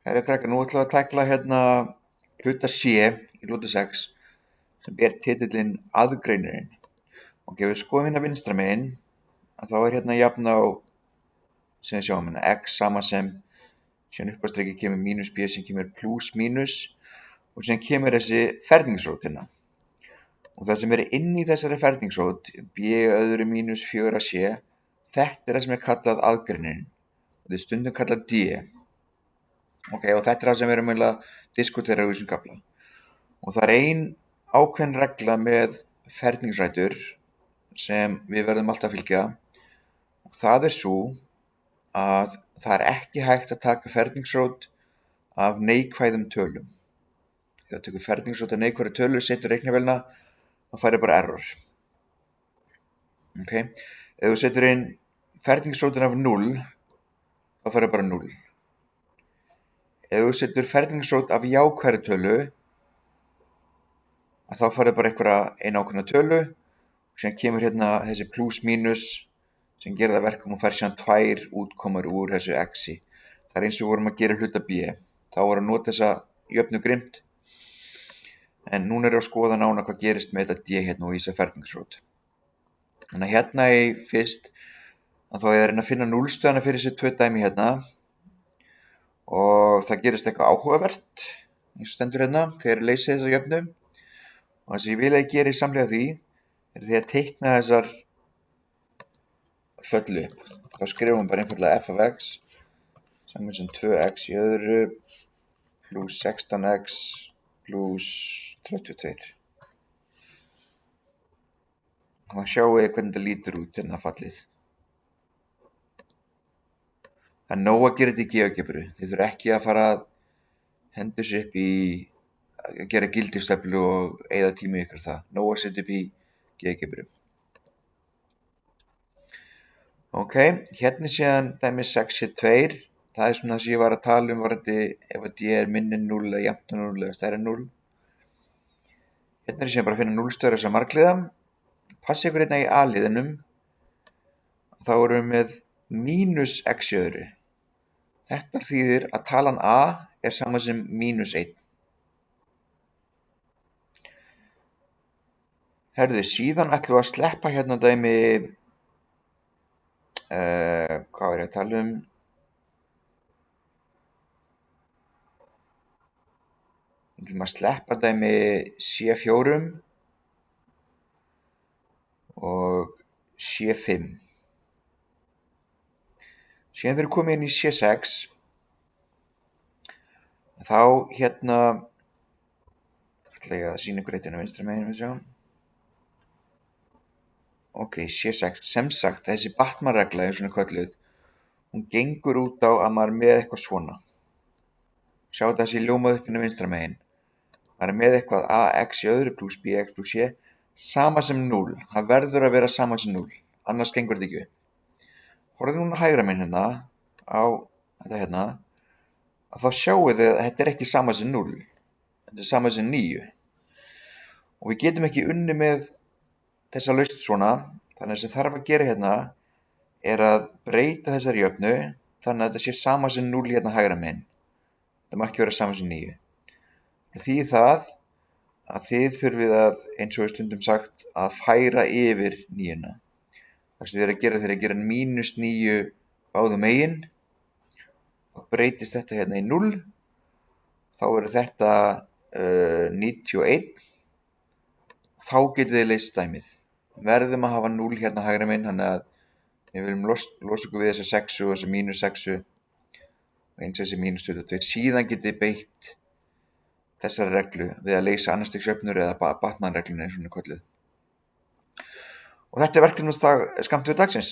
Kæri krakkar, nú ætlum við að tækla hérna hluta C í hluta 6 sem ber titillinn aðgreinirinn. Og ef við skoðum hérna vinstra megin, þá hérna jafn á, sem við sjáum hérna, x sama sem, síðan upp á striki kemur mínus b sem kemur pluss mínus og síðan kemur þessi ferningsrót hérna. Og það sem er inn í þessari ferningsrót, b öðru mínus 4c, þetta er það sem er kallað aðgreinirinn. Og þetta er stundum kallað d. Ok, og þetta er það sem við erum að diskutera í þessum kafla. Og það er ein ákveðin regla með ferningsrætur sem við verðum alltaf að fylgja. Og það er svo að það er ekki hægt að taka ferningsrót af neikvæðum tölum. Þegar þú tekur ferningsrót af neikvæðri tölu, setur reiknivélina, þá færðu bara error. Ok, ef þú setur inn ferningsrótin af 0, þá færðu bara 0. Ef þú setur ferningsrót af jákvæðri tölu, þá færðu bara einhverja eina ákveðna tölu og síðan kemur hérna þessi pluss mínus sem gerir það verkum og fær síðan 2 útkomur úr þessu x-i. Það er eins og við vorum að gera hluta b. Þá vorum að nota þessa jöfnu grimmd. En núna er ég að skoða nána hvað gerist með þetta d hérna og í þessa ferningsrót. Þannig að hérna í fyrst að þá er að reyna að finna núllstöðuna fyrir þessi 2 dæmi hérna. Og það gerist eitthvað áhugavert, eins og stendur hérna, þegar ég leysi þessa jöfnu. Og það sem ég vil að ég geri samlega því, er því að teikna þessar föllu upp. Þá skrifum við bara einfallega f af x, saman sem 2x í öðru, pluss 16x, pluss 32. Og þá sjáum við hvernig þetta lítur út hérna fallið. Það er nóg að gera þetta í GeoGebru. Þið þurfa ekki að fara að henda þessu upp í að gera gildistöflu og eyða tíma ykkur það. Nóg að setja upp í GeoGebru. Ok, hérna síðan dæmi 6c2. Það er svona það sem ég var að tala um varandi ef að d er minni 0 eða jafnt 0 eða stærri 0. Hérna er síðan bara að finna núllstöður þessa margliða. Passi ykkur hérna í a-liðinum. Þá erum við með mínus x í öðru. Þetta þýðir að talan a er sama sem mínus 1. Herðu, síðan ætlum við að sleppa hérna dæmi, hvað var ég að tala um? Við ætlum að sleppa dæmi C4 og C5. Síðan þegar við komum inn í C6, þá hérna, ætla ég að sýna ykkur eitt hérna vinstra megin, við sjáum. Ok, C6, sem sagt, þessi Batman-regla er svona kölluð, hún gengur út á að maður er með eitthvað svona. Sjá þessi ljómað upp hérna vinstra megin. Maður er með eitthvað ax í öðru pluss bx pluss c, sama sem 0. Það verður að vera sama sem 0, annars gengur þetta ekki upp. Horfðu núna hægra megin hérna á þetta hérna, að þá sjáum við að þetta er ekki sama sem 0. Þetta er sama sem 9. Og við getum ekki unni með þessa lausn svona, þannig að sem þarf að gera hérna er að breyta þessari jöfnu þannig að þetta sé sama sem 0 hérna hægra megin. Það má ekki vera sama sem 9. Því það að þið þurfið að, eins og við stundum sagt, að færa yfir 9. Það sem þið eru að gera mínus 9 báðum megin, þá breytist þetta hérna í 0, þá verður þetta 91, þá getið þið leyst dæmið. Verðum að hafa 0 hérna hægra megin, þannig að við viljum losa okkur við þessa 6 og þessa mínus 6 og eins þessi mínus 22. Síðan getið þið beitt þessari reglu við að leysa annars stigs jöfnur eða Batman-regluna eins og hún er kölluð. Og þetta er verkefnum skammt við dagsins.